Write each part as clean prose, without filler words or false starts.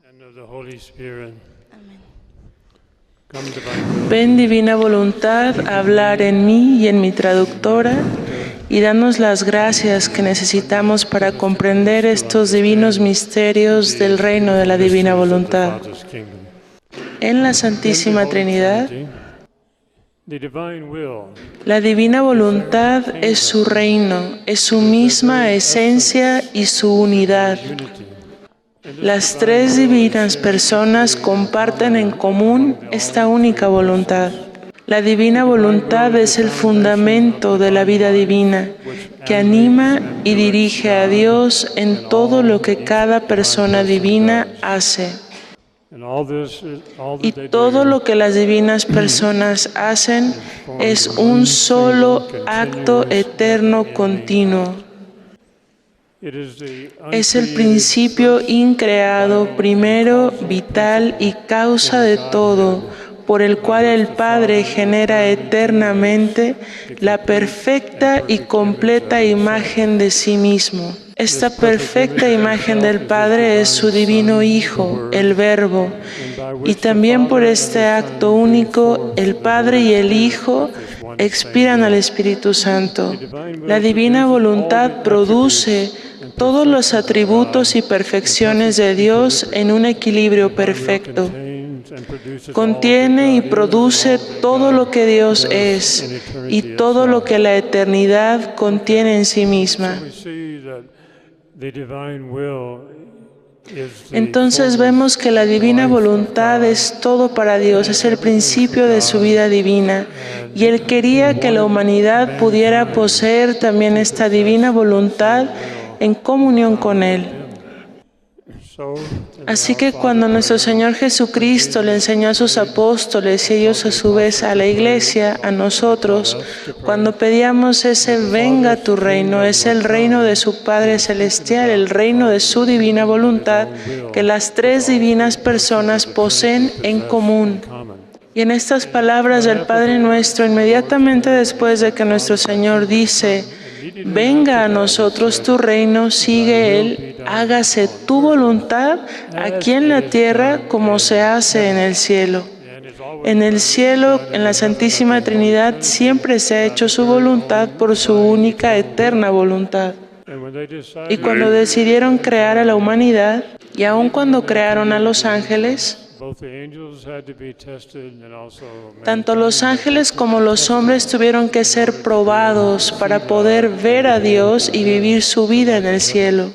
and of the Holy Spirit. Amén. Come, divine will, Ven, divina voluntad, a hablar en mí y en mi traductora, y danos las gracias que necesitamos para comprender estos divinos misterios del reino de la divina voluntad. Father's kingdom. En la Santísima Trinidad, The divine will la divina voluntad es su reino, es su misma esencia y su unidad. unity. Las tres divinas personas comparten en común esta única voluntad. La divina voluntad es el fundamento de la vida divina, que anima y dirige a Dios en todo lo que cada persona divina hace. And all Y that they todo do lo que las divinas personas hacen es un solo acto eterno continuo. it is the Es el uncreated principio increado, primero, vital y causa de todo, por el cual el Padre genera eternamente la perfecta y completa imagen de sí mismo. Esta perfecta imagen del Padre es su divino Hijo, el Verbo, y también por este acto único, el Padre y el Hijo expiran al Espíritu Santo. La divina voluntad produce todos los atributos y perfecciones de Dios en un equilibrio perfecto. contains and produces Contiene y produce todo lo que Dios es y todo lo que la eternidad contiene en sí misma. we see that the divine will is the Entonces vemos que la divina voluntad es todo para Dios, es el principio de su vida divina. Y Él quería que la humanidad pudiera poseer también esta divina voluntad en comunión con Él. so Así que cuando nuestro Señor Jesucristo le enseñó a sus apóstoles y ellos a su vez a la Iglesia, a nosotros, cuando pedíamos ese venga tu reino, es el reino de su Padre Celestial, el reino de su divina voluntad, que las tres divinas personas poseen en común. common. Y en estas palabras del Padre Nuestro, inmediatamente después de que nuestro Señor dice, venga a nosotros tu reino, sigue Él, hágase tu voluntad aquí en la tierra como se hace en el cielo. And is always En el cielo, en la Santísima Trinidad, siempre se ha hecho su voluntad por su única eterna voluntad. and when they decided Y cuando decidieron crear a la humanidad, y aun cuando crearon a los ángeles, both the angels had to be tested and also tanto los ángeles como los hombres tuvieron que ser probados para poder ver a Dios y vivir su vida en el cielo.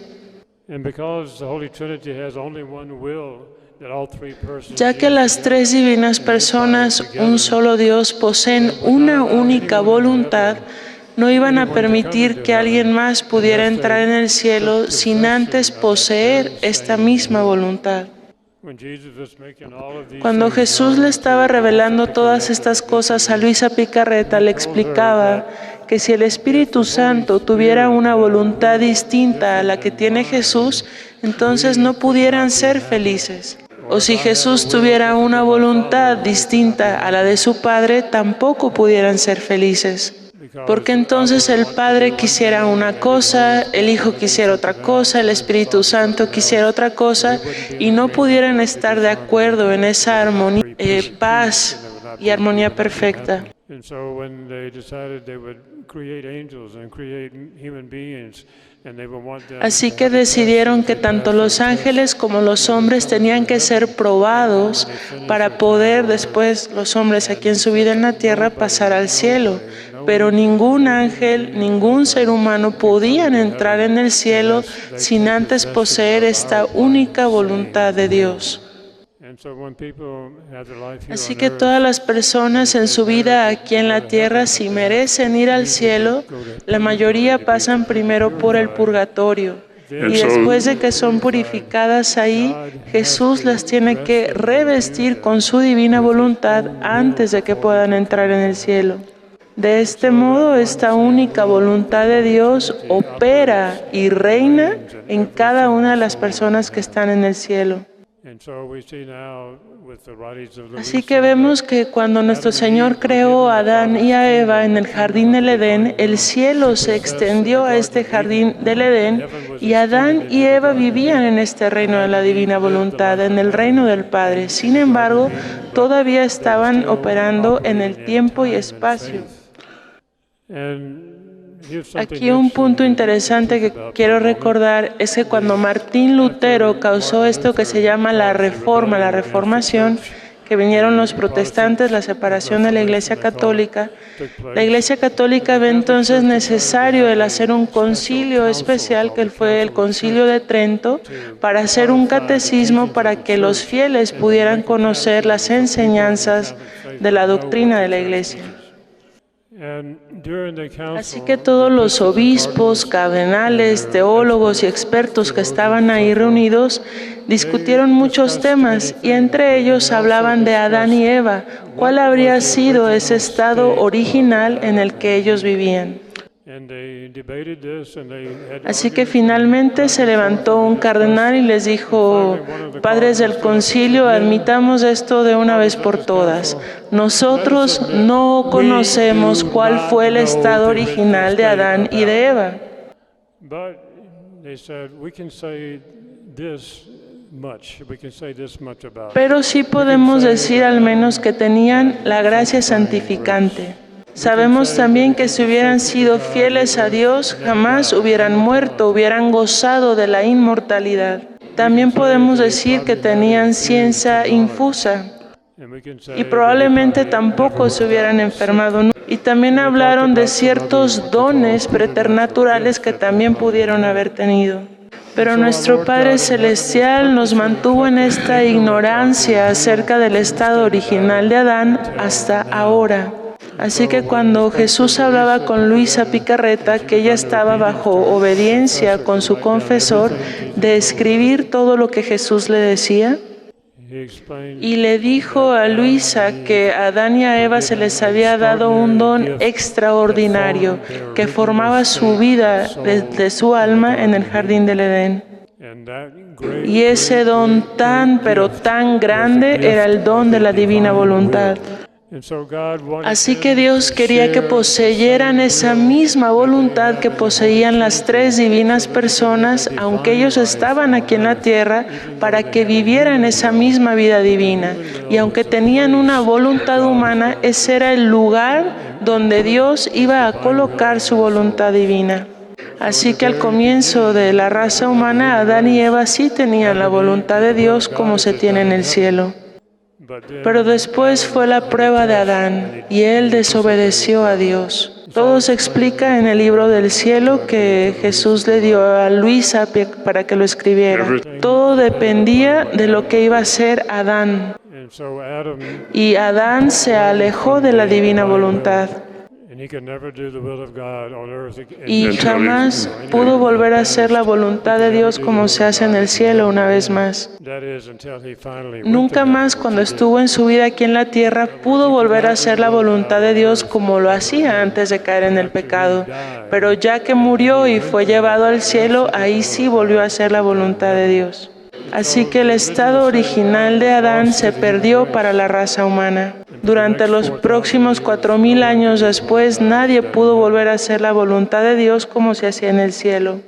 and because the Holy Trinity has only one will that all three persons Ya que las tres divinas personas, un solo Dios, poseen una única voluntad, no iban a permitir que alguien más pudiera entrar en el cielo sin antes poseer esta misma voluntad. when Jesus was making all of these Cuando things Jesús le estaba revelando todas estas cosas a Luisa Picarreta, le explicaba que si el Espíritu Santo tuviera una voluntad distinta a la que tiene Jesús, entonces no pudieran ser felices. O si Jesús tuviera una voluntad distinta a la de su Padre, tampoco pudieran ser felices. Porque entonces el Padre quisiera una cosa, el Hijo quisiera otra cosa, el Espíritu Santo quisiera otra cosa, y no pudieran estar de acuerdo en esa armonía, paz y armonía perfecta. and so when they decided they would create angels and create human beings and they would want them Así que decidieron que tanto los ángeles como los hombres tenían que ser probados para poder después los hombres aquí en su vida en la tierra pasar al cielo. Pero ningún ángel, ningún ser humano podían entrar en el cielo sin antes poseer esta única voluntad de Dios. and so when people have their life here Así on que earth, todas las personas en su vida aquí en la tierra, si merecen ir al cielo, la mayoría pasan primero por el purgatorio. Y después de que son purificadas ahí, Jesús las tiene que revestir con su divina voluntad antes de que puedan entrar en el cielo. De este modo, esta única voluntad de Dios opera y reina en cada una de las personas que están en el cielo. And so we see now with the writings of Así Louisa que vemos que cuando nuestro Señor creó a Adán y a Eva en el jardín del Edén, el cielo se extendió a este jardín del Edén y Adán y Eva vivían en este reino de la divina voluntad, en el reino del Padre. Sin embargo, todavía estaban operando en el tiempo y espacio. Aquí un punto interesante que quiero recordar es que cuando Martín Lutero causó esto que se llama la Reforma, la Reformación, que vinieron los protestantes, la separación de la Iglesia Católica, la Iglesia Católica ve entonces necesario el hacer un concilio especial, que fue el Concilio de Trento, para hacer un catecismo para que los fieles pudieran conocer las enseñanzas de la doctrina de la Iglesia. Así que todos los obispos, cardenales, teólogos y expertos que estaban ahí reunidos discutieron muchos temas y entre ellos hablaban de Adán y Eva, cuál habría sido ese estado original en el que ellos vivían. Así que finalmente se levantó un cardenal y les dijo: padres del concilio, admitamos esto de una vez por todas. Nosotros no conocemos cuál fue el estado original de Adán y de Eva. Pero sí podemos decir al menos que tenían la gracia santificante. Sabemos también que si hubieran sido fieles a Dios, jamás hubieran muerto, hubieran gozado de la inmortalidad. También podemos decir que tenían ciencia infusa y probablemente tampoco se hubieran enfermado. Y también hablaron de ciertos dones preternaturales que también pudieron haber tenido. Pero nuestro Padre Celestial nos mantuvo en esta ignorancia acerca del estado original de Adán hasta ahora. Así que cuando Jesús hablaba con Luisa Picarreta, que ella estaba bajo obediencia con su confesor, de escribir todo lo que Jesús le decía, y le dijo a Luisa que a Adán y a Eva se les había dado un don extraordinario que formaba su vida desde su alma en el jardín del Edén. Y ese don pero tan grande era el don de la divina voluntad. Así que Dios quería que poseyeran esa misma voluntad que poseían las tres divinas personas, aunque ellos estaban aquí en la tierra, para que vivieran esa misma vida divina. Y aunque tenían una voluntad humana, ese era el lugar donde Dios iba a colocar su voluntad divina. Así que al comienzo de la raza humana, Adán y Eva sí tenían la voluntad de Dios como se tiene en el cielo. Pero después fue la prueba de Adán y él desobedeció a Dios. Todo se explica en el libro del cielo que Jesús le dio a Luisa para que lo escribiera. Todo dependía de lo que iba a hacer Adán. Y Adán se alejó de la divina voluntad. Y jamás pudo volver a hacer la voluntad de Dios como se hace en el cielo una vez más. Nunca más cuando estuvo en su vida aquí en la tierra pudo volver a hacer la voluntad de Dios como lo hacía antes de caer en el pecado. Pero ya que murió y fue llevado al cielo, ahí sí volvió a hacer la voluntad de Dios. Así que el estado original de Adán se perdió para la raza humana. Durante los próximos 4000 años después, nadie pudo volver a hacer la voluntad de Dios como se hacía en el cielo.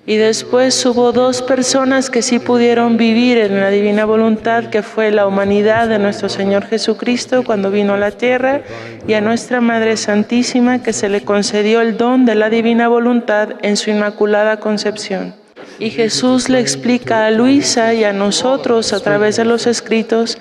Y después hubo dos personas que sí pudieron vivir en la divina voluntad, que fue la humanidad de nuestro Señor Jesucristo cuando vino a la tierra, y a nuestra Madre Santísima, que se le concedió el don de la divina voluntad en su Inmaculada Concepción. Y Jesús le explica a Luisa y a nosotros a través de los escritos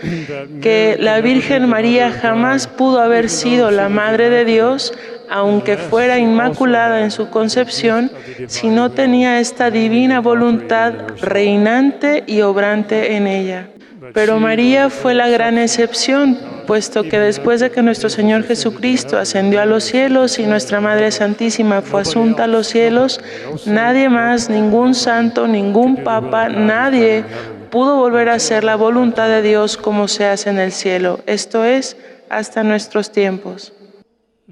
que la Virgen María jamás pudo haber sido la Madre de Dios, aunque fuera inmaculada en su concepción, si no tenía esta divina voluntad reinante y obrante en ella. Pero María fue la gran excepción, puesto que después de que nuestro Señor Jesucristo ascendió a los cielos y nuestra Madre Santísima fue asunta a los cielos, nadie más, ningún santo, ningún papa, nadie pudo volver a hacer la voluntad de Dios como se hace en el cielo, esto es, hasta nuestros tiempos.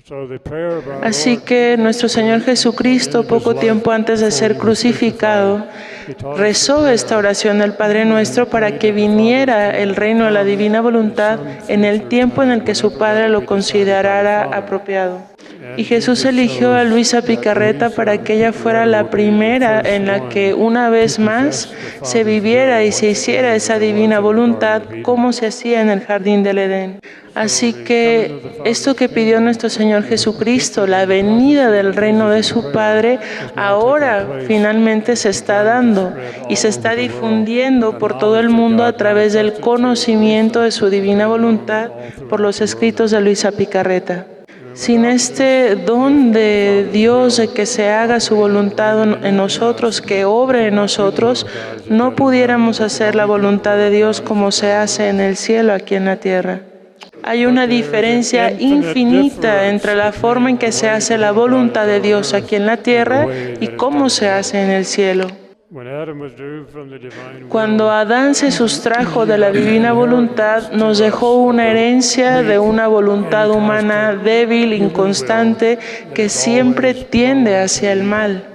So the prayer of our Así Lord, que nuestro Señor Jesucristo, poco tiempo antes de ser crucificado, rezó esta oración del Padre Nuestro para que viniera el reino de la divina voluntad en el tiempo en el que su Padre lo considerara apropiado. Y Jesús eligió a Luisa Picarreta para que ella fuera la primera en la que una vez más se viviera y se hiciera esa divina voluntad como se hacía en el jardín del Edén. Así que esto que pidió nuestro Señor Jesucristo, la venida del reino de su Padre, ahora finalmente se está dando y se está difundiendo por todo el mundo a través del conocimiento de su divina voluntad por los escritos de Luisa Picarreta. Sin este don de Dios de que se haga su voluntad en nosotros, que obre en nosotros, no pudiéramos hacer la voluntad de Dios como se hace en el cielo aquí en la tierra. Hay una diferencia infinita entre la forma en que se hace la voluntad de Dios aquí en la tierra y cómo se hace en el cielo. Cuando Adán se sustrajo de la divina voluntad, nos dejó una herencia de una voluntad humana débil, inconstante, que siempre tiende hacia el mal.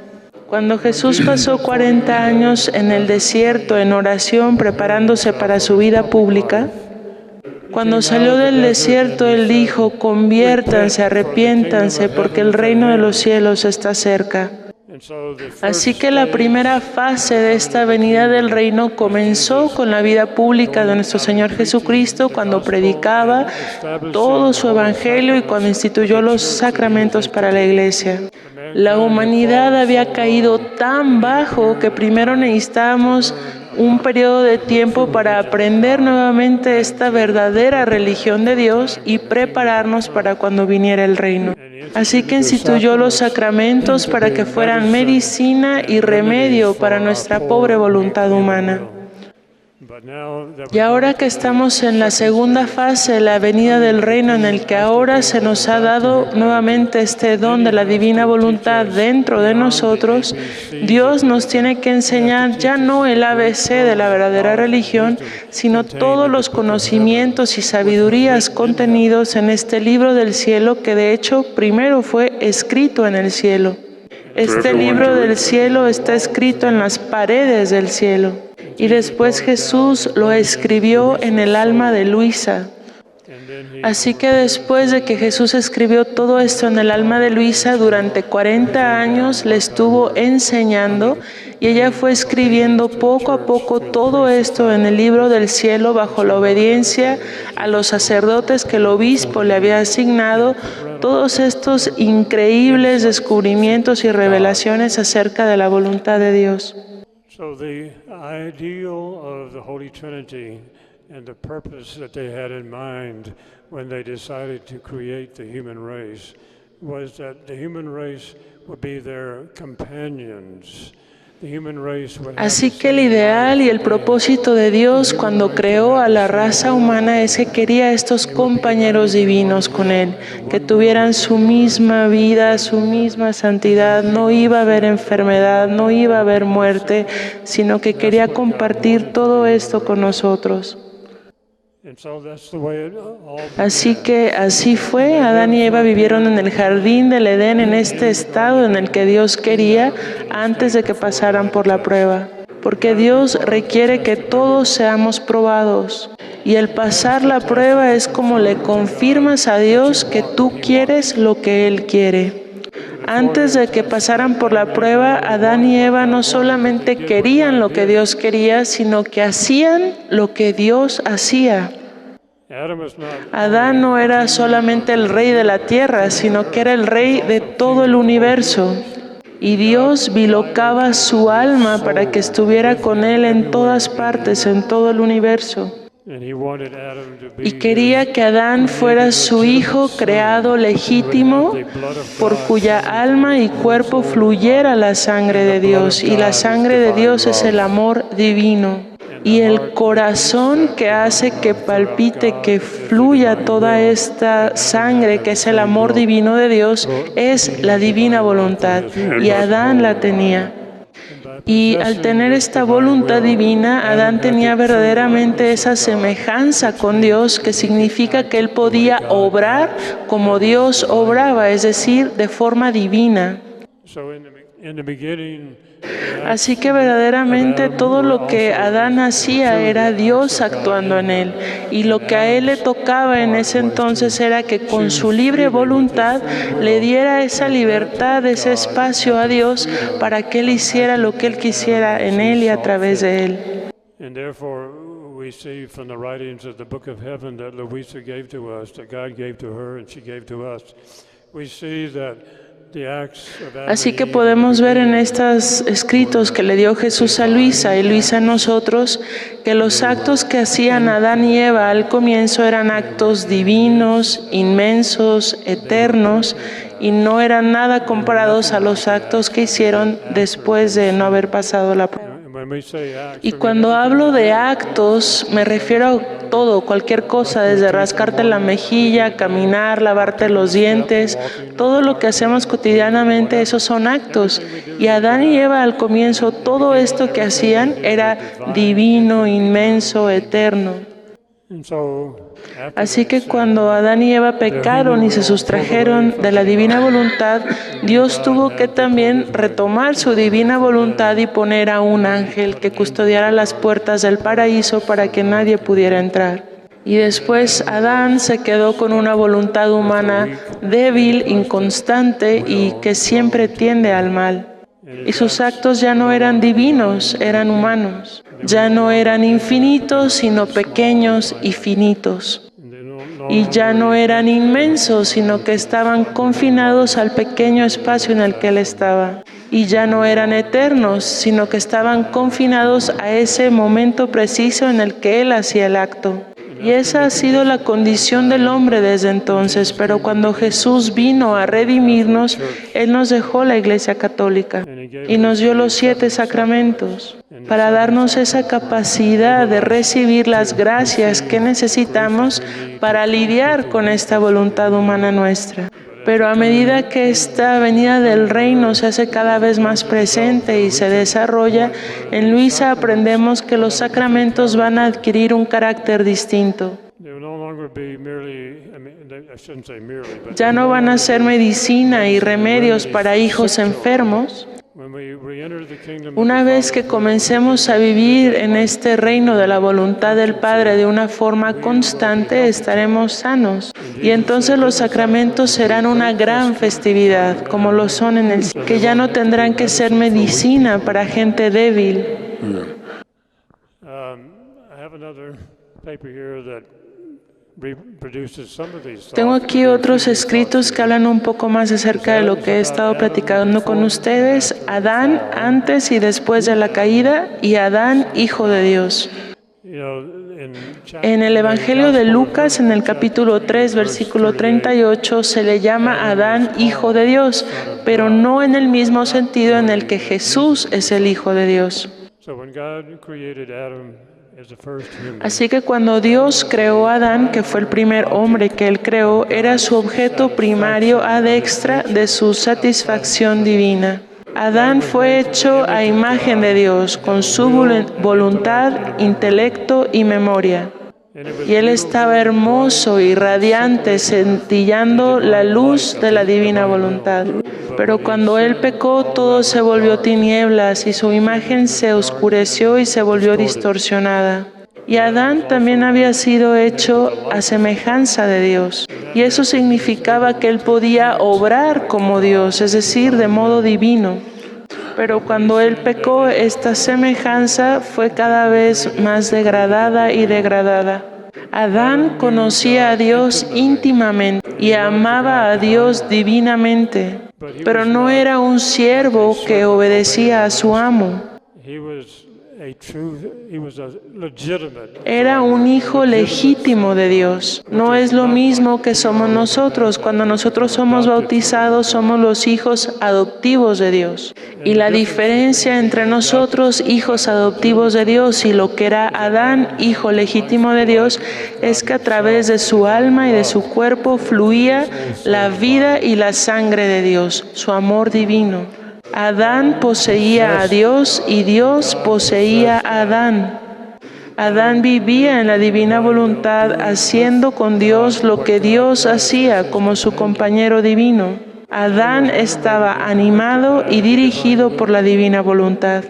Cuando Jesús pasó 40 años en el desierto en oración, preparándose para su vida pública, cuando salió del desierto, Él dijo: conviértanse, arrepiéntanse, porque el reino de los cielos está cerca. Así que la primera fase de esta venida del reino comenzó con la vida pública de nuestro Señor Jesucristo, cuando predicaba todo su evangelio y cuando instituyó los sacramentos para la iglesia. La humanidad había caído tan bajo que primero necesitábamos un periodo de tiempo para aprender nuevamente esta verdadera religión de Dios y prepararnos para cuando viniera el reino. Así que instituyó los sacramentos para que fueran medicina y remedio para nuestra pobre voluntad humana. Y ahora que estamos en la segunda fase, la venida del reino, en el que ahora se nos ha dado nuevamente este don de la divina voluntad dentro de nosotros, Dios nos tiene que enseñar ya no el ABC de la verdadera religión, sino todos los conocimientos y sabidurías contenidos en este libro del cielo, que de hecho primero fue escrito en el cielo. Este libro del cielo está escrito en las paredes del cielo. Y después Jesús lo escribió en el alma de Luisa. Así que después de que Jesús escribió todo esto en el alma de Luisa, durante 40 años le estuvo enseñando y ella fue escribiendo poco a poco todo esto en el libro del cielo bajo la obediencia a los sacerdotes que el obispo le había asignado, todos estos increíbles descubrimientos y revelaciones acerca de la voluntad de Dios. So the ideal of the Holy Trinity and the purpose that they had in mind when they decided to create the human race was that the human race would be their companions. Así que el ideal y el propósito de Dios cuando creó a la raza humana es que quería estos compañeros divinos con Él, que tuvieran su misma vida, su misma santidad. No iba a haber enfermedad, no iba a haber muerte, sino que quería compartir todo esto con nosotros. Así que así fue, Adán y Eva vivieron en el jardín del Edén en este estado en el que Dios quería antes de que pasaran por la prueba. Porque Dios requiere que todos seamos probados. Y el pasar la prueba es como le confirmas a Dios que tú quieres lo que Él quiere. Antes de que pasaran por la prueba, Adán y Eva no solamente querían lo que Dios quería, sino que hacían lo que Dios hacía. Adán no era solamente el rey de la tierra, sino que era el rey de todo el universo. Y Dios bilocaba su alma para que estuviera con él en todas partes, en todo el universo. Y quería que Adán fuera su hijo creado legítimo, por cuya alma y cuerpo fluyera la sangre de Dios. Y la sangre de Dios es el amor divino. Y el corazón que hace que palpite, que fluya toda esta sangre, que es el amor divino de Dios, es la divina voluntad. Y Adán la tenía. Y al tener esta voluntad divina, Adán tenía verdaderamente esa semejanza con Dios, que significa que él podía obrar como Dios obraba, es decir, de forma divina. Así que verdaderamente todo lo que Adán hacía era Dios actuando en él. Y lo que a él le tocaba en ese entonces era que con su libre voluntad le diera esa libertad, ese espacio a Dios para que él hiciera lo que él quisiera en él y a través de él. And therefore, we see from the writings of the Book of Heaven that Luisa gave to us, that God gave to her and she gave to us, we see that the acts of Adam Así and que Eve podemos ver en estos escritos que le dio Jesús a Luisa y Luisa a nosotros, que los actos que hacían Adán y Eva al comienzo eran actos divinos, inmensos, eternos, y no eran nada comparados a los actos que hicieron después de no haber pasado la prueba. when we say acts, Y cuando hablo de actos, me refiero a todo, cualquier cosa, desde rascarte la mejilla, caminar, lavarte los dientes, todo lo que hacemos cotidianamente, esos son actos. Y Adán y Eva al comienzo, todo esto que hacían era divino, inmenso, eterno. and so after Así que that, cuando Adán y Eva pecaron y se sustrajeron de la divina voluntad, Dios tuvo que también retomar su divina voluntad y poner a un ángel que custodiara las puertas del paraíso para que nadie pudiera entrar. Y después Adán se quedó con una voluntad humana débil, inconstante y que siempre tiende al mal. Y sus actos ya no eran divinos, eran humanos. Ya no eran infinitos, sino pequeños y finitos. Y ya no eran inmensos, sino que estaban confinados al pequeño espacio en el que él estaba. Y ya no eran eternos, sino que estaban confinados a ese momento preciso en el que él hacía el acto. Y esa ha sido la condición del hombre desde entonces, pero cuando Jesús vino a redimirnos, Él nos dejó la Iglesia Católica y nos dio los 7 sacramentos para darnos esa capacidad de recibir las gracias que necesitamos para lidiar con esta voluntad humana nuestra. Pero a medida que esta venida del reino se hace cada vez más presente y se desarrolla, en Luisa aprendemos que los sacramentos van a adquirir un carácter distinto. they will no longer be merely, I shouldn't say merely, but Ya no van a ser medicina y remedios para hijos enfermos. when we re-enter the kingdom of Una the vez que comencemos a vivir en este reino de la voluntad del Padre de una forma constante, estaremos sanos. Y entonces los sacramentos serán una gran festividad, como lo son en el cielo, que ya no tendrán que ser medicina para gente débil. I have another paper here that reproduces some of these Tengo thoughts. aquí otros escritos que hablan un poco más acerca de lo que he estado platicando con ustedes. Adán antes y después de la caída y Adán, hijo de Dios. You know, in En el Evangelio de Lucas, en el capítulo 3, versículo 38, se le llama a Adán hijo de Dios, pero no en el mismo sentido en el que Jesús es el Hijo de Dios. So when God created Adam as the first human, Así que cuando Dios creó a Adán, que fue el primer hombre que él creó, era su objeto primario ad extra de su satisfacción divina. Adán fue hecho a imagen de Dios, con su voluntad, intelecto y memoria. Y él estaba hermoso y radiante, centellando la luz de la divina voluntad. Pero cuando él pecó, todo se volvió tinieblas y su imagen se oscureció y se volvió distorsionada. Y Adán también había sido hecho a semejanza de Dios. Y eso significaba que él podía obrar como Dios, es decir, de modo divino. Pero cuando él pecó, esta semejanza fue cada vez más degradada y degradada. Adán conocía a Dios íntimamente y amaba a Dios divinamente, pero no era un siervo que obedecía a su amo. he was a legitimate. Era un hijo legítimo de Dios. No es lo mismo que somos nosotros. Cuando nosotros somos bautizados, somos los hijos adoptivos de Dios. Y la diferencia entre nosotros, hijos adoptivos de Dios, y lo que era Adán, hijo legítimo de Dios, es que a través de su alma y de su cuerpo fluía la vida y la sangre de Dios, su amor divino. Adán poseía a Dios y Dios poseía a Adán. Adán vivía en la divina voluntad, haciendo con Dios lo que Dios hacía como su compañero divino. Adán estaba animado y dirigido por la divina voluntad.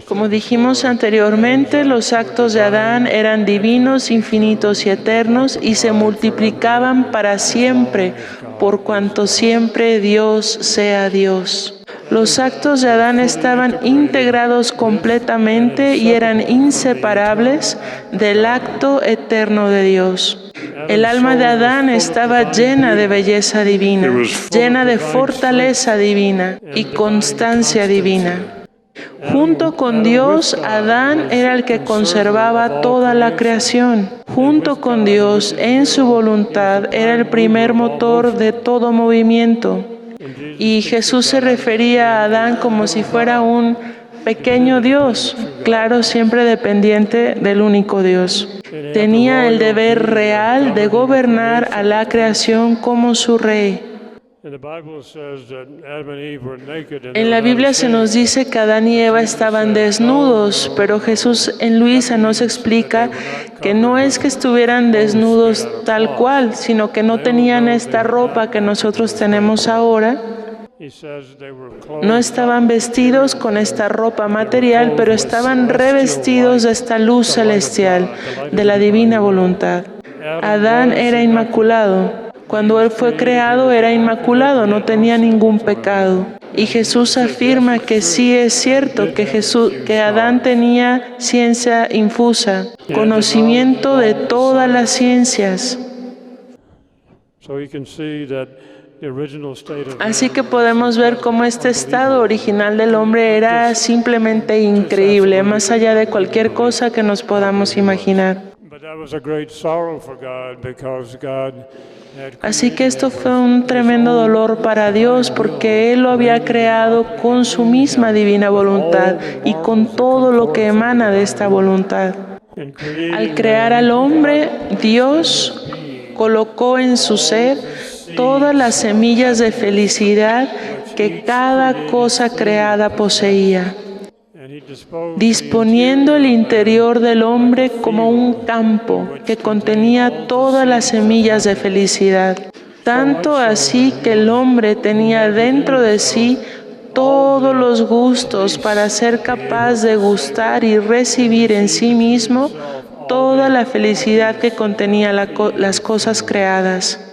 Como dijimos anteriormente, los actos de Adán eran divinos, infinitos y eternos y se multiplicaban para siempre, por cuanto siempre Dios sea Dios. Los actos de Adán estaban integrados completamente y eran inseparables del acto eterno de Dios. El alma de Adán estaba llena de belleza divina, llena de fortaleza divina y constancia divina. Junto con Dios, Adán era el que conservaba toda la creación. Junto con Dios, en su voluntad, era el primer motor de todo movimiento. Y Jesús se refería a Adán como si fuera un pequeño Dios, claro, siempre dependiente del único Dios. Tenía el deber real de gobernar a la creación como su rey. En la Biblia se nos dice que Adán y Eva estaban desnudos, pero Jesús en Luisa nos explica que no es que estuvieran desnudos tal cual, sino que no tenían esta ropa que nosotros tenemos ahora. No estaban vestidos con esta ropa material, pero estaban revestidos de esta luz celestial, de la divina voluntad. Adán era inmaculado. Cuando él fue creado era inmaculado, no tenía ningún pecado. Y Jesús afirma que sí es cierto que Adán tenía ciencia infusa, conocimiento de todas las ciencias. Así que podemos ver cómo este estado original del hombre era simplemente increíble, más allá de cualquier cosa que nos podamos imaginar. Así que esto fue un tremendo dolor para Dios porque Él lo había creado con su misma divina voluntad y con todo lo que emana de esta voluntad. Al crear al hombre, Dios colocó en su ser todas las semillas de felicidad que cada cosa creada poseía, disponiendo el interior del hombre como un campo que contenía todas las semillas de felicidad, tanto así que el hombre tenía dentro de sí todos los gustos para ser capaz de gustar y recibir en sí mismo toda la felicidad que contenía las cosas creadas.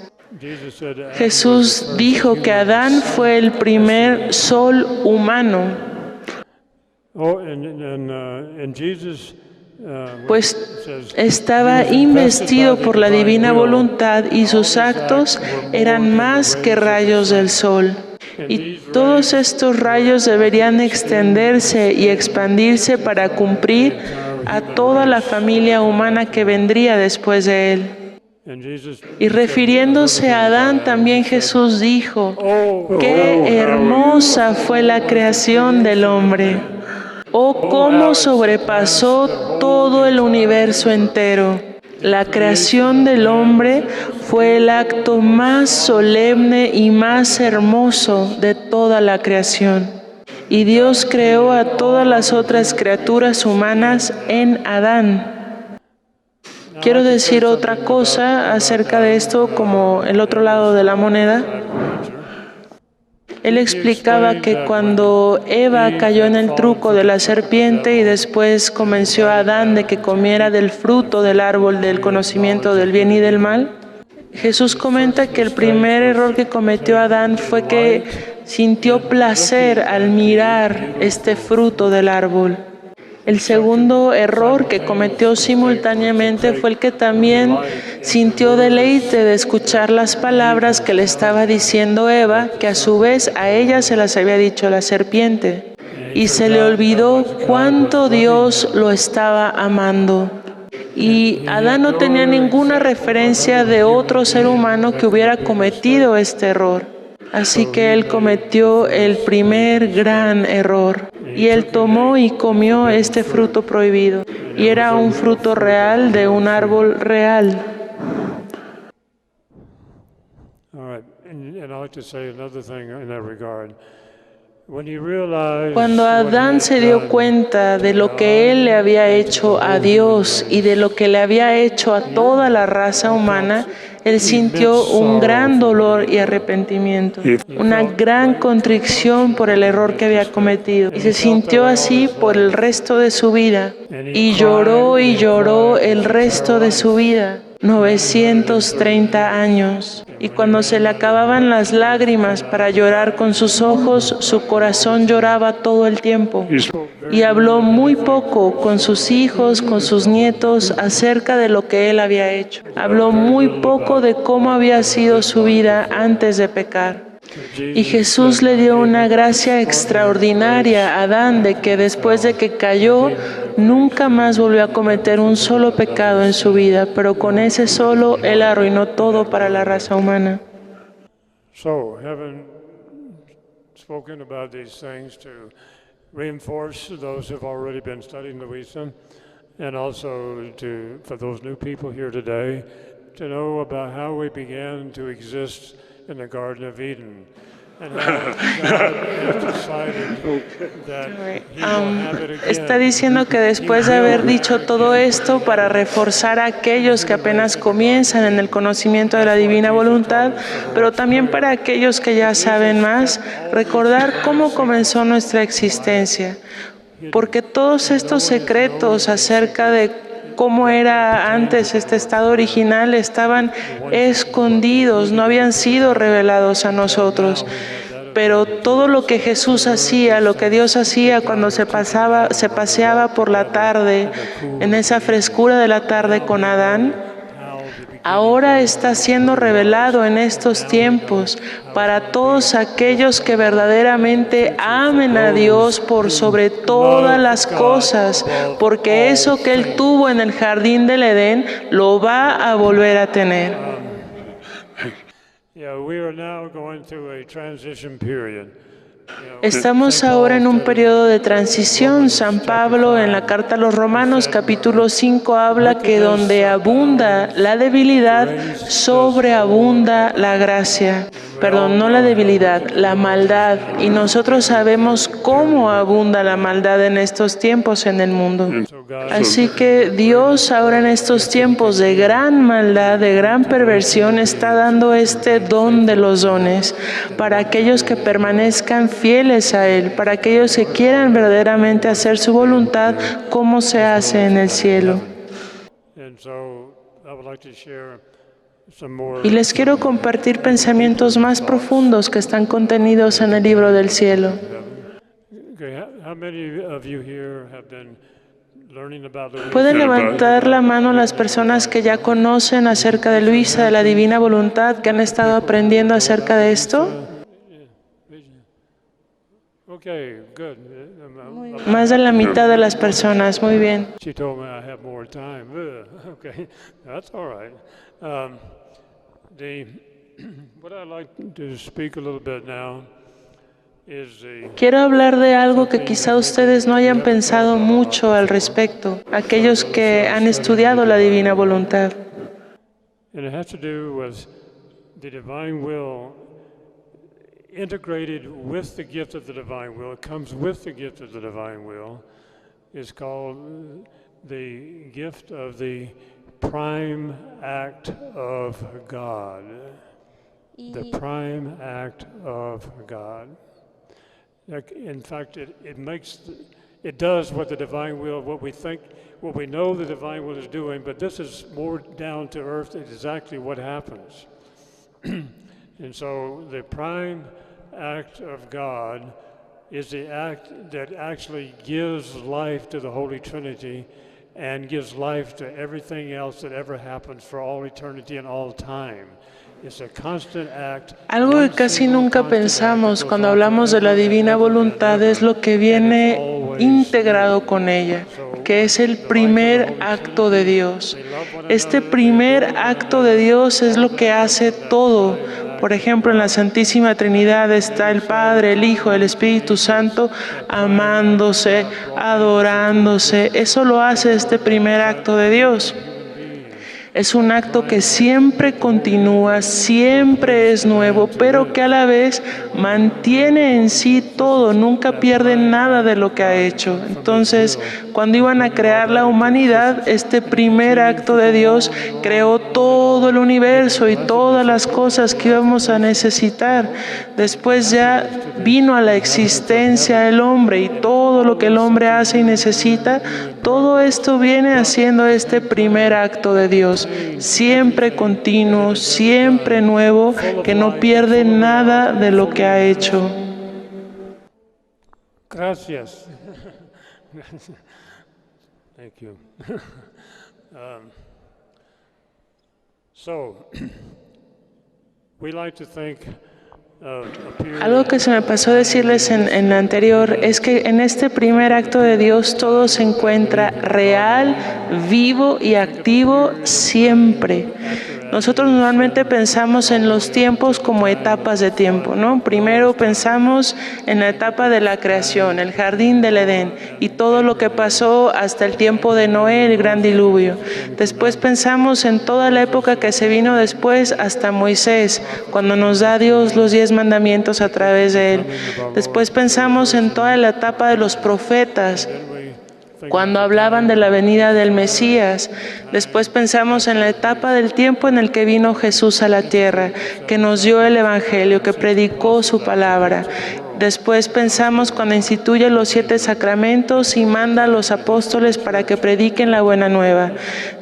Jesús dijo que Adán fue el primer sol humano, pues estaba investido por la divina voluntad y sus actos eran más que rayos del sol. Y todos estos rayos deberían extenderse y expandirse para cumplir a toda la familia humana que vendría después de él. Y refiriéndose a Adán, también Jesús dijo, ¡qué hermosa fue la creación del hombre! ¡Oh, cómo sobrepasó todo el universo entero! La creación del hombre fue el acto más solemne y más hermoso de toda la creación. Y Dios creó a todas las otras criaturas humanas en Adán. Quiero decir otra cosa acerca de esto, como el otro lado de la moneda. Él explicaba que cuando Eva cayó en el truco de la serpiente y después convenció a Adán de que comiera del fruto del árbol del conocimiento del bien y del mal, Jesús comenta que el primer error que cometió Adán fue que sintió placer al mirar este fruto del árbol. El segundo error que cometió simultáneamente fue el que también sintió deleite de escuchar las palabras que le estaba diciendo Eva, que a su vez a ella se las había dicho la serpiente. Y se le olvidó cuánto Dios lo estaba amando. Y Adán no tenía ninguna referencia de otro ser humano que hubiera cometido este error. Así que él cometió el primer gran error. Y él tomó y comió este fruto prohibido. Y era un fruto real de un árbol real. All right, and I'd like to say another thing in that regard. when he realized Cuando what he Adán had se dio done, cuenta de lo que él le había hecho a Dios y de lo que le había hecho a toda la raza humana, él sintió un gran dolor y arrepentimiento, una gran contrición por el error que había cometido. Y se sintió así por el resto de su vida. Y lloró el resto de su vida. 930 años. Y cuando se le acababan las lágrimas para llorar con sus ojos, su corazón lloraba todo el tiempo. Y habló muy poco con sus hijos, con sus nietos, acerca de lo que él había hecho. Habló muy poco de cómo había sido su vida antes de pecar. Y Jesús le dio una gracia extraordinaria a Adán de que después de que cayó, nunca más volvió a cometer un solo pecado en su vida, pero con ese solo él arruinó todo para la raza humana. So, having spoken about these things to reinforce those who've already been studying the wisdom, and also for those new people here today, to know about how we began to exist in the Garden of Eden, and how God has decided that He will have it again. Está diciendo que después de haber dicho todo esto, para reforzar a aquellos que apenas comienzan en el conocimiento de la divina voluntad, pero también para aquellos que ya saben más, recordar cómo comenzó nuestra existencia. Porque todos estos secretos acerca de cómo era antes este estado original estaban escondidos, no habían sido revelados a nosotros. Pero todo lo que Jesús hacía, lo que Dios hacía cuando se paseaba por la tarde, en esa frescura de la tarde con Adán, ahora está siendo revelado en estos tiempos para todos aquellos que verdaderamente amen a Dios por sobre todas las cosas, porque eso que Él tuvo en el jardín del Edén lo va a volver a tener. We are now going through a transition period. Estamos ahora en un periodo de transición. San Pablo en la carta a los Romanos capítulo 5 habla que donde abunda la debilidad, sobreabunda la gracia. Perdón, no la debilidad, la maldad. Y nosotros sabemos cómo abunda la maldad en estos tiempos en el mundo. Así que Dios ahora en estos tiempos de gran maldad, de gran perversión, está dando este don de los dones para aquellos que permanezcan fieles a Él, para aquellos que quieran verdaderamente hacer su voluntad como se hace en el cielo. Y les quiero compartir pensamientos más profundos que están contenidos en el libro del cielo. ¿Pueden levantar la mano las personas que ya conocen acerca de Luisa, de la divina voluntad, que han estado aprendiendo acerca de esto? Más de la mitad de las personas, muy bien. Quiero hablar de algo que quizá ustedes no hayan pensado mucho al respecto, aquellos que han estudiado la divina voluntad. Integrated with the gift of the divine will, it comes with the gift of the divine will, is called the gift of the prime act of God. The prime act of God. In fact, it does what the divine will, what we know the divine will is doing, but this is more down to earth, exactly what happens. And so the prime act of God is the act that actually gives life to the Holy Trinity and gives life to everything else that ever happens for all eternity and all time. Algo que casi nunca pensamos cuando hablamos de la divina voluntad es lo que viene integrado con ella, que es el primer acto de Dios. Este primer acto de Dios es lo que hace todo. Por ejemplo, en la Santísima Trinidad está el Padre, el Hijo, el Espíritu Santo amándose, adorándose. Eso lo hace este primer acto de Dios. Es un acto que siempre continúa, siempre es nuevo, pero que a la vez mantiene en sí todo, nunca pierde nada de lo que ha hecho. Entonces, cuando iban a crear la humanidad, este primer acto de Dios creó todo el universo y todas las cosas que íbamos a necesitar. Después ya vino a la existencia el hombre y todo lo que el hombre hace y necesita, todo esto viene haciendo este primer acto de Dios, siempre continuo, siempre nuevo, que no pierde nada de lo que ha hecho. Gracias. Thank you. So, we like to think of a period. Algo que se me pasó decirles en la anterior es que en este primer acto de Dios todo se encuentra real, vivo y activo siempre. Nosotros normalmente pensamos en los tiempos como etapas de tiempo, ¿no? Primero pensamos en la etapa de la creación, el jardín del Edén y todo lo que pasó hasta el tiempo de Noé, el gran diluvio. Después pensamos en toda la época que se vino después hasta Moisés, cuando nos da Dios los 10 mandamientos a través de él. Después pensamos en toda la etapa de los profetas, cuando hablaban de la venida del Mesías. Después pensamos en la etapa del tiempo en el que vino Jesús a la tierra, que nos dio el Evangelio, que predicó su palabra. Después pensamos cuando instituye los 7 sacramentos y manda a los apóstoles para que prediquen la buena nueva.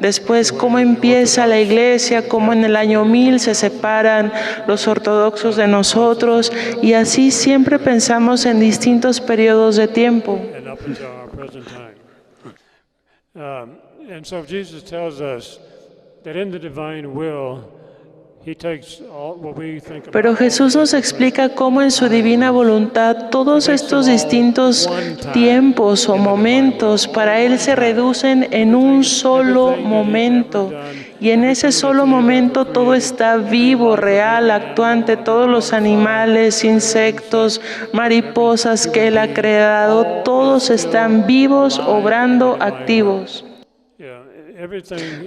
Después cómo empieza la iglesia, cómo en el año 1000 se separan los ortodoxos de nosotros, y así siempre pensamos en distintos periodos de tiempo. And up until our present time. And so Jesus tells us that in the divine will, He takes all what we think about. Pero Jesús nos explica cómo en su divina voluntad todos estos distintos tiempos o momentos para Él se reducen en un solo momento. Y en ese solo momento todo está vivo, real, actuante. Todos los animales, insectos, mariposas que Él ha creado, todos están vivos, obrando, activos.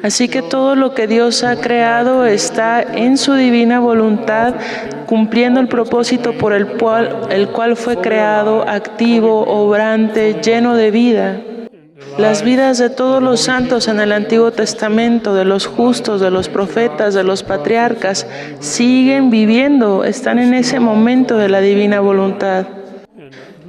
Así que todo lo que Dios ha creado está en su divina voluntad, cumpliendo el propósito por el cual fue creado, activo, obrante, lleno de vida. Las vidas de todos los santos en el Antiguo Testamento, de los justos, de los profetas, de los patriarcas, siguen viviendo, están en ese momento de la divina voluntad.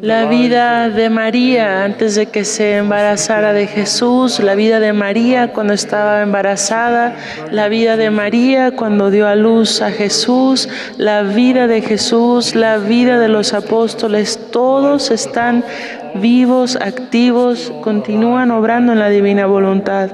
La vida de María antes de que se embarazara de Jesús, la vida de María cuando estaba embarazada, la vida de María cuando dio a luz a Jesús, la vida de Jesús, la vida de los apóstoles, todos están vivos, activos, continúan obrando en la divina voluntad.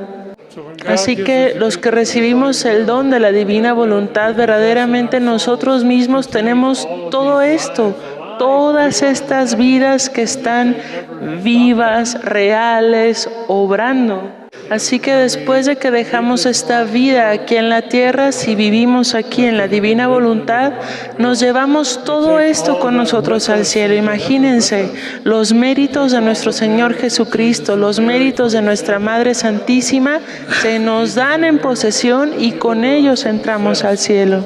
Así que los que recibimos el don de la divina voluntad, verdaderamente nosotros mismos tenemos todo esto, todas estas vidas que están vivas, reales, obrando. Así que después de que dejamos esta vida aquí en la tierra, si vivimos aquí en la divina voluntad, nos llevamos todo esto con nosotros al cielo. Imagínense los méritos de nuestro Señor Jesucristo, los méritos de nuestra Madre Santísima, se nos dan en posesión y con ellos entramos al cielo.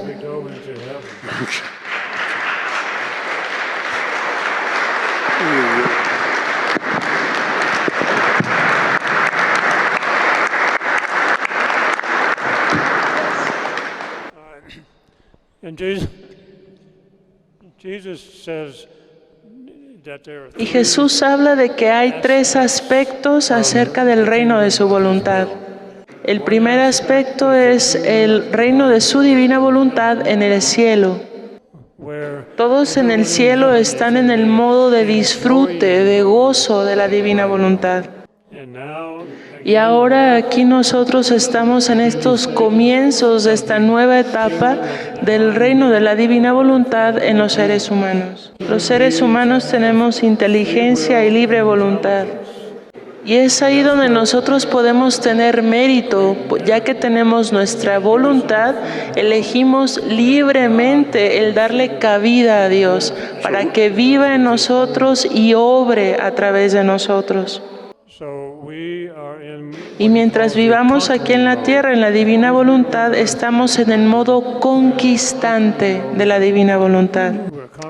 And Jesus says that there are Y Jesús habla de que hay 3 aspectos acerca del reino de su voluntad. El primer aspecto es el reino de su divina voluntad en el cielo. Todos en el cielo están en el modo de disfrute, de gozo de la divina voluntad. Y ahora aquí nosotros estamos en estos comienzos de esta nueva etapa del reino de la divina voluntad en los seres humanos. Los seres humanos tenemos inteligencia y libre voluntad. Y es ahí donde nosotros podemos tener mérito, ya que tenemos nuestra voluntad, elegimos libremente el darle cabida a Dios para que viva en nosotros y obre a través de nosotros. So we are in Y mientras vivamos aquí en la tierra, en la divina voluntad, estamos en el modo conquistante de la divina voluntad.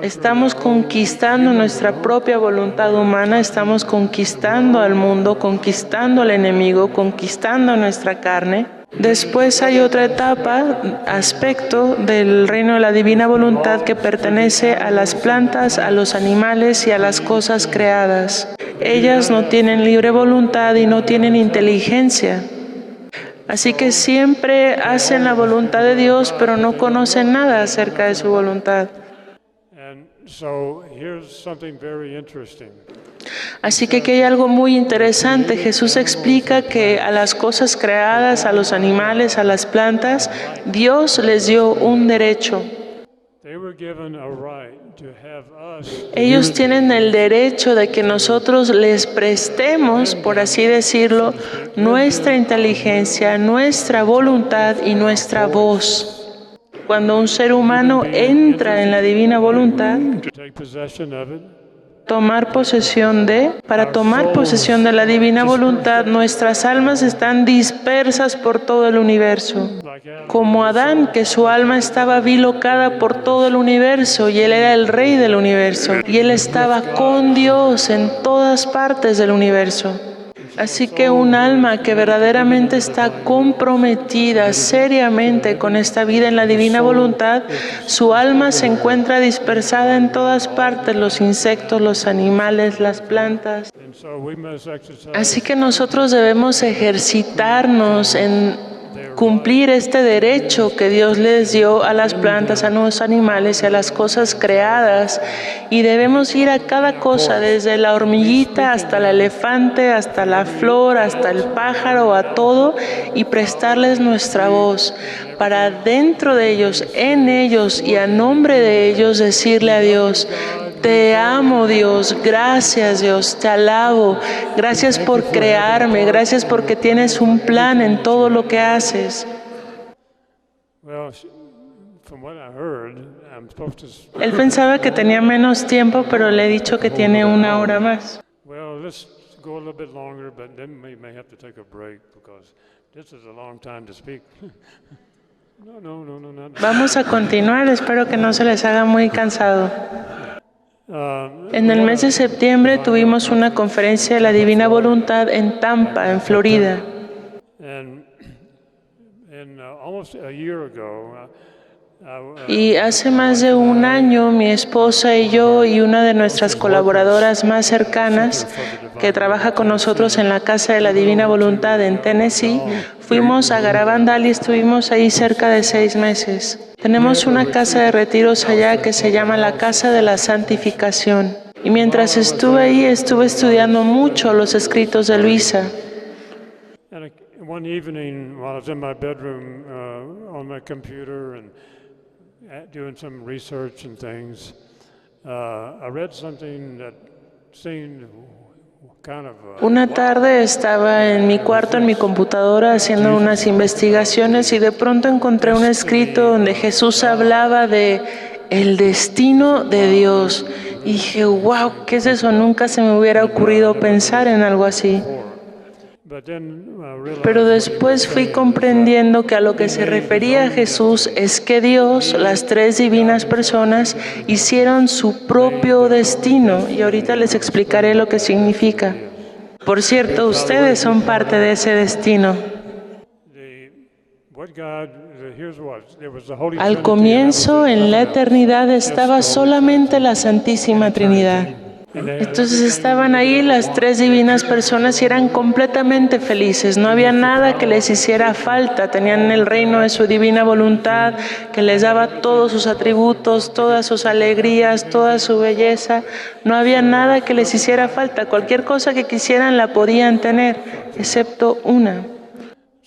Estamos conquistando nuestra propia voluntad humana, estamos conquistando al mundo, conquistando al enemigo, conquistando nuestra carne. Después hay otra etapa, aspecto del reino de la divina voluntad que pertenece a las plantas, a los animales y a las cosas creadas. Ellas no tienen libre voluntad y no tienen inteligencia. Así que siempre hacen la voluntad de Dios, pero no conocen nada acerca de su voluntad. Así que aquí hay algo muy interesante. Jesús explica que a las cosas creadas, a los animales, a las plantas, Dios les dio un derecho. Ellos tienen el derecho de que nosotros les prestemos, por así decirlo, nuestra inteligencia, nuestra voluntad y nuestra voz. Cuando un ser humano entra en la divina voluntad, para tomar posesión de la divina voluntad, nuestras almas están dispersas por todo el universo. Como Adán, que su alma estaba bilocada por todo el universo y él era el rey del universo. Y él estaba con Dios en todas partes del universo. Así que un alma que verdaderamente está comprometida seriamente con esta vida en la divina voluntad, su alma se encuentra dispersada en todas partes, los insectos, los animales, las plantas. Así que nosotros debemos ejercitarnos en cumplir este derecho que Dios les dio a las plantas, a los animales y a las cosas creadas. Y debemos ir a cada cosa, desde la hormiguita hasta el elefante, hasta la flor, hasta el pájaro, a todo, y prestarles nuestra voz para dentro de ellos, en ellos y a nombre de ellos decirle a Dios: te amo, Dios, gracias, Dios, te alabo, gracias por crearme, gracias porque tienes un plan en todo lo que haces. Él pensaba que tenía menos tiempo, pero le he dicho que tiene 1 hora más. Vamos a continuar, espero que no se les haga muy cansado. En el mes de septiembre tuvimos una conferencia de la Divina Voluntad en Tampa, en Florida. Y hace más de 1 año, mi esposa y yo y una de nuestras colaboradoras más cercanas, que trabaja con nosotros en la Casa de la Divina Voluntad en Tennessee, fuimos a Garabandal y estuvimos ahí cerca de 6 meses. Tenemos una casa de retiros allá que se llama la Casa de la Santificación. Y mientras estuve ahí, estuve estudiando mucho los escritos de Luisa. One evening, while I was in my bedroom on my computer and doing some research and things, I read something that seemed kind of Una tarde estaba en mi cuarto, en mi computadora, haciendo unas investigaciones y de pronto encontré un escrito donde Jesús hablaba de el destino de Dios. Y dije, wow, ¿qué es eso? Nunca se me hubiera ocurrido pensar en algo así. Pero después fui comprendiendo que a lo que se refería Jesús es que Dios, las 3 divinas personas, hicieron su propio destino. Y ahorita les explicaré lo que significa. Por cierto, ustedes son parte de ese destino. Al comienzo, en la eternidad, estaba solamente la Santísima Trinidad. Entonces estaban ahí las 3 divinas personas y eran completamente felices. No había nada que les hiciera falta. Tenían el reino de su divina voluntad que les daba todos sus atributos, todas sus alegrías, toda su belleza. No había nada que les hiciera falta. Cualquier cosa que quisieran la podían tener, excepto una.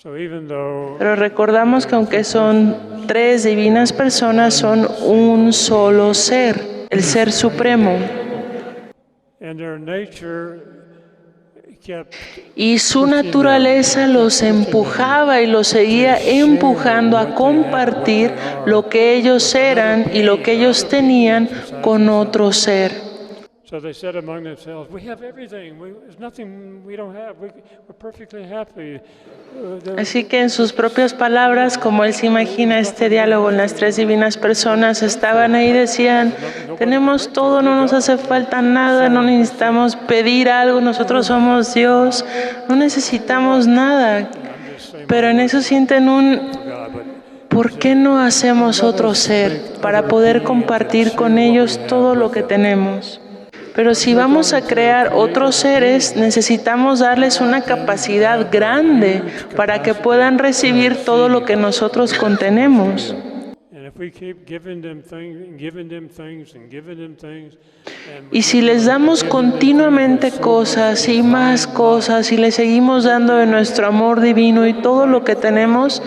Pero recordamos que aunque son 3 divinas personas, son un solo ser, el Ser Supremo. Y su naturaleza los empujaba y los seguía empujando a compartir lo que ellos eran y lo que ellos tenían con otro ser. So they said among themselves, "We have everything. There's nothing we don't have. We're perfectly happy." Así que en sus propias palabras, como él se imagina este diálogo en las tres divinas personas, estaban ahí y decían, tenemos todo, no nos hace falta nada, no necesitamos pedir algo, nosotros somos Dios, no necesitamos nada. Pero en eso sienten ¿por qué no hacemos otro ser para poder compartir con ellos todo lo que tenemos? Pero si vamos a crear otros seres, necesitamos darles una capacidad grande para que puedan recibir todo lo que nosotros contenemos. Y si les damos continuamente cosas y les seguimos dando de nuestro amor divino y todo lo que tenemos,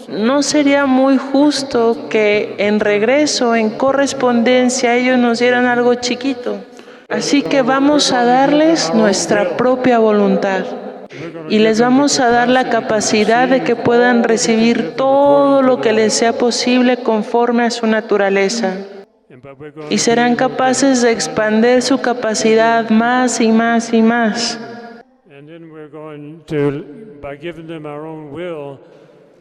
¿no sería muy justo que en regreso, en correspondencia, ellos nos dieran algo chiquito? Así que vamos a darles nuestra propia voluntad y les vamos a dar la capacidad de que puedan recibir todo lo que les sea posible conforme a su naturaleza. Y serán capaces de expandir su capacidad más y más y más.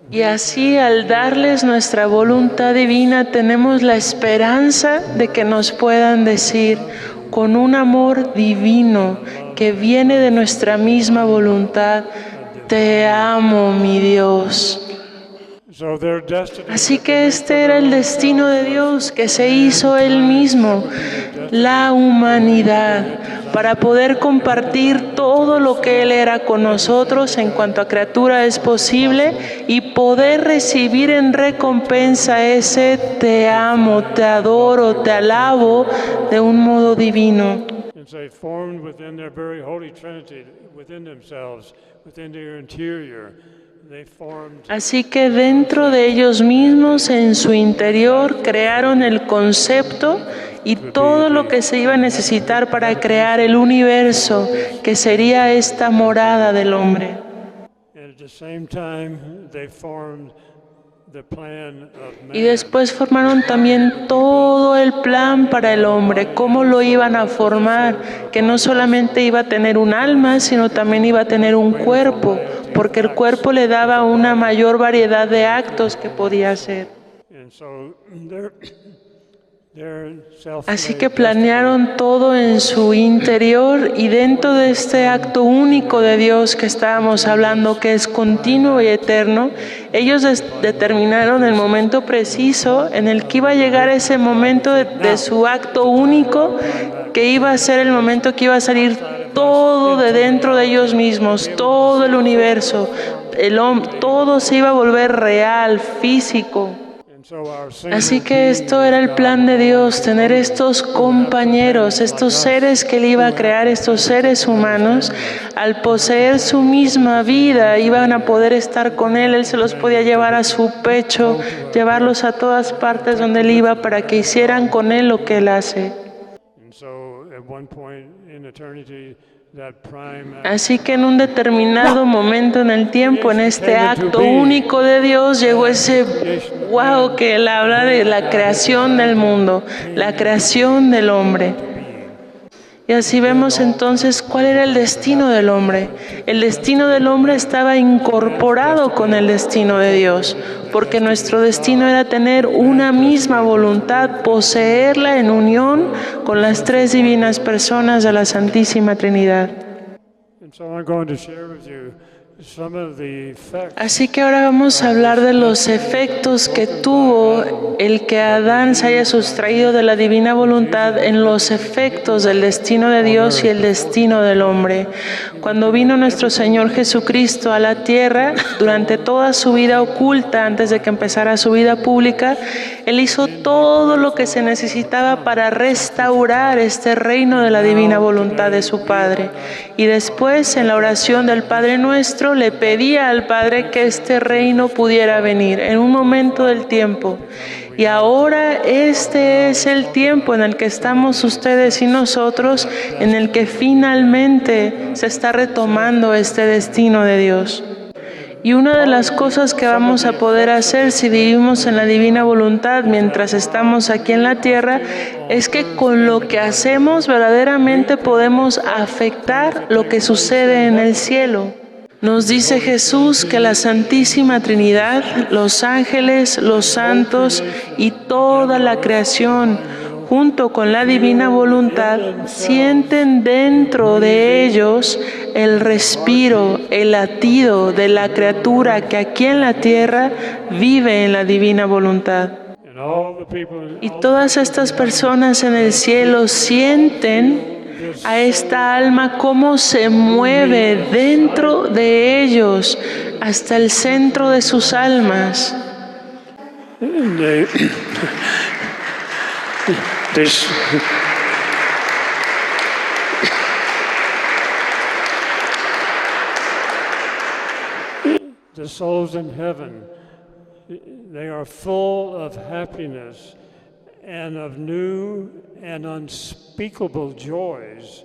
Y así, al darles nuestra voluntad divina, tenemos la esperanza de que nos puedan decir, con un amor divino que viene de nuestra misma voluntad, te amo, mi Dios. Así que este era el destino de Dios, que se hizo Él mismo, la humanidad, para poder compartir todo lo que Él era con nosotros en cuanto a criatura es posible y poder recibir en recompensa ese te amo, te adoro, te alabo de un modo divino. Así que dentro de ellos mismos, en su interior, crearon el concepto y todo lo que se iba a necesitar para crear el universo, que sería esta morada del hombre. Y después formaron también todo el plan para el hombre, cómo lo iban a formar, que no solamente iba a tener un alma, sino también iba a tener un cuerpo, porque el cuerpo le daba una mayor variedad de actos que podía hacer. Así que planearon todo en su interior y dentro de este acto único de Dios que estábamos hablando, que es continuo y eterno, ellos determinaron el momento preciso en el que iba a llegar ese momento de su acto único, que iba a ser el momento que iba a salir todo de dentro de ellos mismos, todo el universo, todo se iba a volver real, físico. Así que esto era el plan de Dios, tener estos compañeros, estos seres que Él iba a crear, estos seres humanos, al poseer su misma vida, iban a poder estar con Él, Él se los podía llevar a su pecho, llevarlos a todas partes donde Él iba para que hicieran con Él lo que Él hace. Así que en un determinado momento en el tiempo, en este acto único de Dios, llegó ese wow que Él habla de la creación del mundo, la creación del hombre. Y así vemos entonces cuál era el destino del hombre. El destino del hombre estaba incorporado con el destino de Dios, porque nuestro destino era tener una misma voluntad, poseerla en unión con las tres divinas personas de la Santísima Trinidad. Así que ahora vamos a hablar de los efectos que tuvo el que Adán se haya sustraído de la divina voluntad en los efectos del destino de Dios y el destino del hombre. Cuando vino nuestro Señor Jesucristo a la tierra, durante toda su vida oculta, antes de que empezara su vida pública, Él hizo todo lo que se necesitaba para restaurar este reino de la divina voluntad de su Padre. Y después, en la oración del Padre Nuestro, le pedía al Padre que este reino pudiera venir en un momento del tiempo. Y ahora este es el tiempo en el que estamos ustedes y nosotros, en el que finalmente se está retomando este destino de Dios. Y una de las cosas que vamos a poder hacer si vivimos en la divina voluntad mientras estamos aquí en la tierra es que con lo que hacemos verdaderamente podemos afectar lo que sucede en el cielo. Nos dice Jesús que la Santísima Trinidad, los ángeles, los santos y toda la creación, junto con la divina voluntad, sienten dentro de ellos el respiro, el latido de la criatura que aquí en la tierra vive en la divina voluntad. Y todas estas personas en el cielo sienten a esta alma cómo se mueve dentro de ellos hasta el centro de sus almas. The souls in heaven, they are full of happiness and of new and unspeakable joys,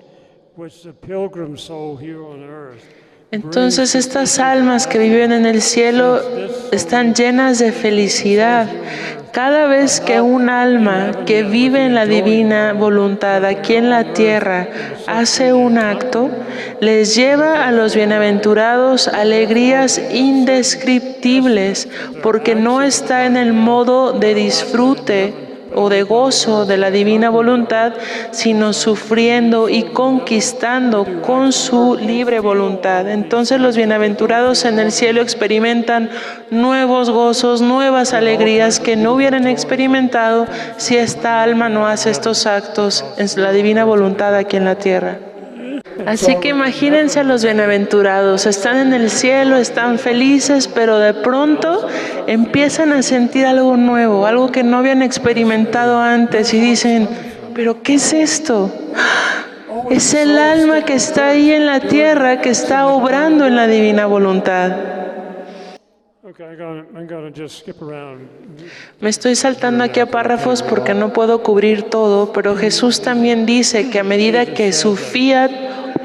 which the pilgrim soul here on earth. Entonces estas almas que viven en el cielo están llenas de felicidad. Cada vez que un alma que vive en la divina voluntad aquí en la tierra hace un acto, les lleva a los bienaventurados alegrías indescriptibles, porque no está en el modo de disfrute o de gozo de la divina voluntad, sino sufriendo y conquistando con su libre voluntad. Entonces los bienaventurados en el cielo experimentan nuevos gozos, nuevas alegrías que no hubieran experimentado si esta alma no hace estos actos en la divina voluntad aquí en la tierra. Así que imagínense a los bienaventurados, están en el cielo, están felices, pero de pronto empiezan a sentir algo nuevo, algo que no habían experimentado antes y dicen, ¿pero qué es esto? Es el alma que está ahí en la tierra, que está obrando en la divina voluntad. Me estoy saltando aquí a párrafos porque no puedo cubrir todo, pero Jesús también dice que a medida que su fiat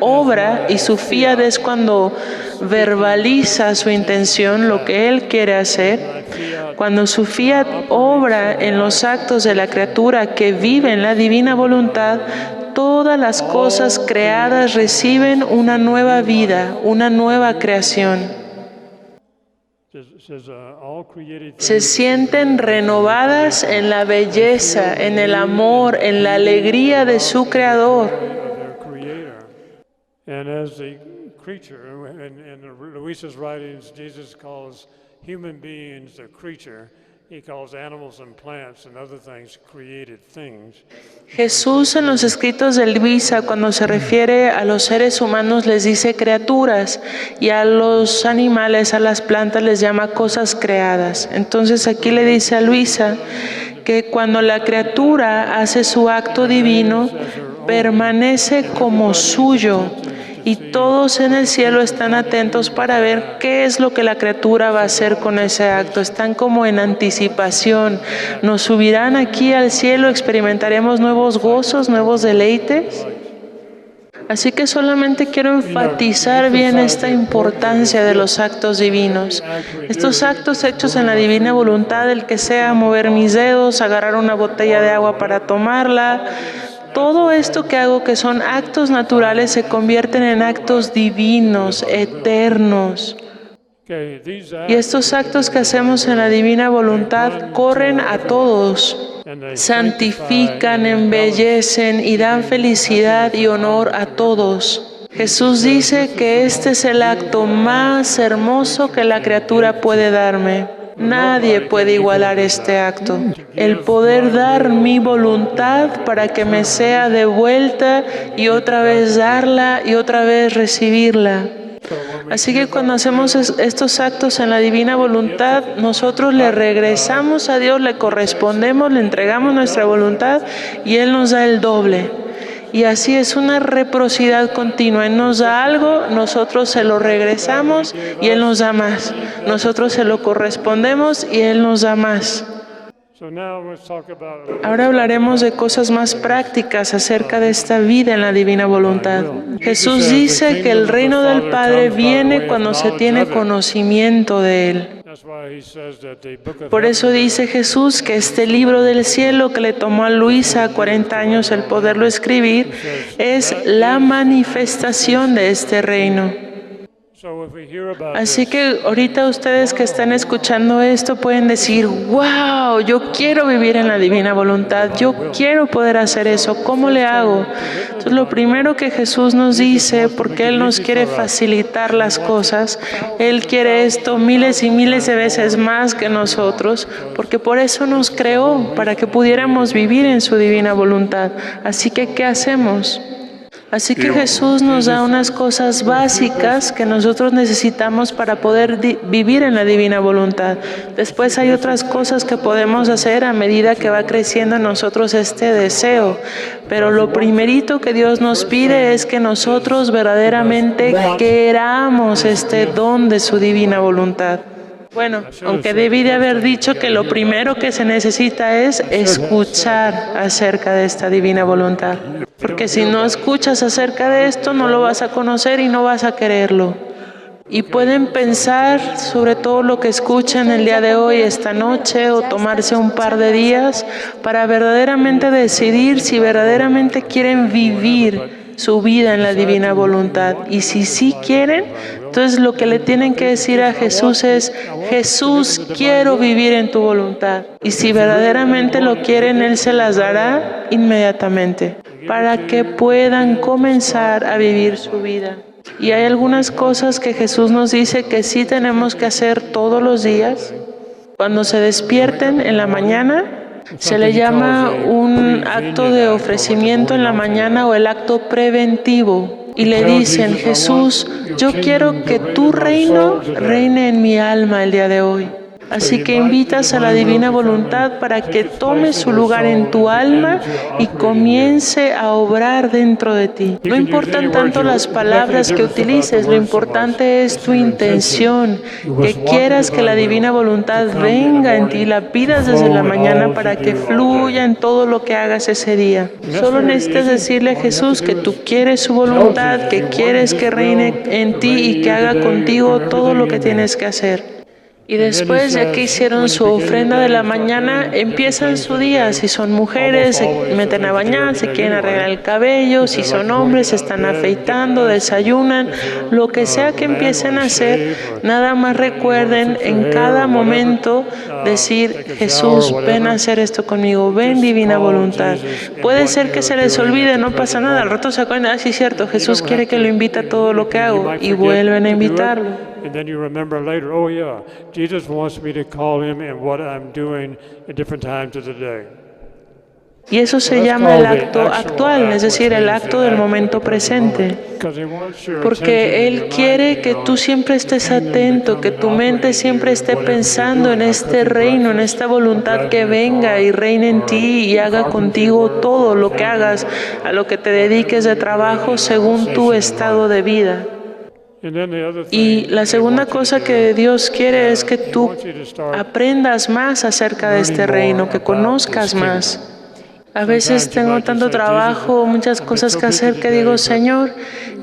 obra, y su fiat es cuando verbaliza su intención, lo que Él quiere hacer, cuando su fiat obra en los actos de la criatura que vive en la divina voluntad, todas las cosas creadas reciben una nueva vida, una nueva creación. Se sienten renovadas en la belleza, en el amor, en la alegría de su Creador. And as the creature, in Luisa's writings, Jesus calls human beings the creature. He calls animals and plants and other things created things. Jesús en los escritos de Luisa, cuando se refiere a los seres humanos, les dice criaturas, y a los animales, a las plantas, les llama cosas creadas. Entonces aquí le dice a Luisa que cuando la criatura hace su acto divino, permanece como suyo. Y todos en el cielo están atentos para ver qué es lo que la criatura va a hacer con ese acto. Están como en anticipación. Nos subirán aquí al cielo, experimentaremos nuevos gozos, nuevos deleites. Así que solamente quiero enfatizar bien esta importancia de los actos divinos. Estos actos hechos en la divina voluntad, el que sea mover mis dedos, agarrar una botella de agua para tomarla, todo esto que hago, que son actos naturales, se convierten en actos divinos, eternos. Y estos actos que hacemos en la divina voluntad corren a todos, santifican, embellecen y dan felicidad y honor a todos. Jesús dice que este es el acto más hermoso que la criatura puede darme. Nadie puede igualar este acto. El poder dar mi voluntad para que me sea devuelta y otra vez darla y otra vez recibirla. Así que cuando hacemos estos actos en la divina voluntad, nosotros le regresamos a Dios, le correspondemos, le entregamos nuestra voluntad y Él nos da el doble. Y así es una reciprocidad continua. Él nos da algo, nosotros se lo regresamos y Él nos da más. Nosotros se lo correspondemos y Él nos da más. So now let's talk about Ahora hablaremos de cosas más prácticas acerca de esta vida en la divina voluntad. Jesús dice que el reino del Padre viene cuando se tiene conocimiento de Él. That's why he says that the book of Por eso dice Jesús que este libro del cielo que le tomó a Luisa 40 años el poderlo escribir es la manifestación de este reino. So if we hear about Así que ahorita ustedes que están escuchando esto pueden decir, wow, yo quiero vivir en la divina voluntad, yo quiero poder hacer eso, ¿cómo le hago? Entonces lo primero que Jesús nos dice, porque Él nos quiere facilitar las cosas, Él quiere esto miles y miles de veces más que nosotros, porque por eso nos creó, para que pudiéramos vivir en su divina voluntad. Así que, ¿qué hacemos? Así que Jesús nos da unas cosas básicas que nosotros necesitamos para poder vivir en la divina voluntad. Después hay otras cosas que podemos hacer a medida que va creciendo en nosotros este deseo. Pero lo primerito que Dios nos pide es que nosotros verdaderamente queramos este don de su divina voluntad. Bueno, aunque debí de haber dicho que lo primero que se necesita es escuchar acerca de esta divina voluntad. Porque si no escuchas acerca de esto, no lo vas a conocer y no vas a quererlo. Y pueden pensar sobre todo lo que escuchan el día de hoy, esta noche, o tomarse un par de días para verdaderamente decidir si verdaderamente quieren vivir su vida en la divina voluntad. Y si sí quieren, entonces lo que le tienen que decir a Jesús es, Jesús, quiero vivir en tu voluntad. Y si verdaderamente lo quieren, Él se las dará inmediatamente para que puedan comenzar a vivir su vida. Y hay algunas cosas que Jesús nos dice que sí tenemos que hacer todos los días. Cuando se despierten en la mañana, se le llama un acto de ofrecimiento en la mañana o el acto preventivo. Y le dicen, Jesús, yo quiero que tu reino reine en mi alma el día de hoy. Así que invitas a la divina voluntad para que tome su lugar en tu alma y comience a obrar dentro de ti. No importan tanto las palabras que utilices, lo importante es tu intención, que quieras que la divina voluntad venga en ti, la pidas desde la mañana para que fluya en todo lo que hagas ese día. Solo necesitas decirle a Jesús que tú quieres su voluntad, que quieres que reine en ti y que haga contigo todo lo que tienes que hacer. Y después, ya que hicieron su ofrenda de la mañana, empiezan su día. Si son mujeres, se meten a bañar, se quieren arreglar el cabello. Si son hombres, se están afeitando, desayunan. Lo que sea que empiecen a hacer, nada más recuerden en cada momento decir, Jesús, ven a hacer esto conmigo, ven divina voluntad. Puede ser que se les olvide, no pasa nada. Al rato se acuerdan, sí es cierto, Jesús quiere que lo invite a todo lo que hago. Y vuelven a invitarlo. And then you remember later, oh yeah, Jesus wants me to call him in what I'm doing at different times of the day. Y eso se llama el acto actual, es decir, el acto del momento presente. Porque Él quiere que tú siempre estés atento, que tu mente siempre esté pensando en este reino, en esta voluntad que venga y reine en ti y haga contigo todo lo que hagas, a lo que te dediques de trabajo según tu estado de vida. Y la segunda cosa que Dios quiere es que tú aprendas más acerca de este reino, que conozcas más. A veces tengo tanto trabajo, muchas cosas que hacer que digo, Señor,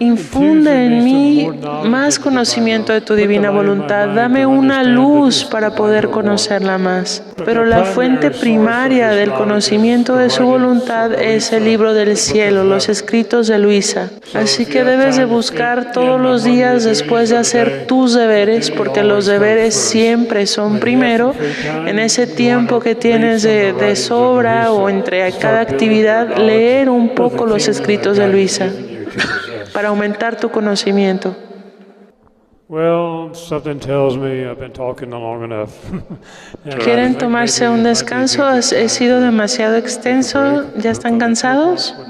infunde en mí más conocimiento de tu divina voluntad. Dame una luz para poder conocerla más. Pero la fuente primaria del conocimiento de su voluntad es el libro del cielo, los escritos de Luisa. Así que debes de buscar todos los días después de hacer tus deberes, porque los deberes siempre son primero, en ese tiempo que tienes de sobra o entre cada actividad, leer un poco los escritos de Luisa para aumentar tu conocimiento. Well, something tells me I've been talking long enough. ¿Quieren tomarse un descanso? ¿He sido demasiado extenso? ¿Ya están cansados?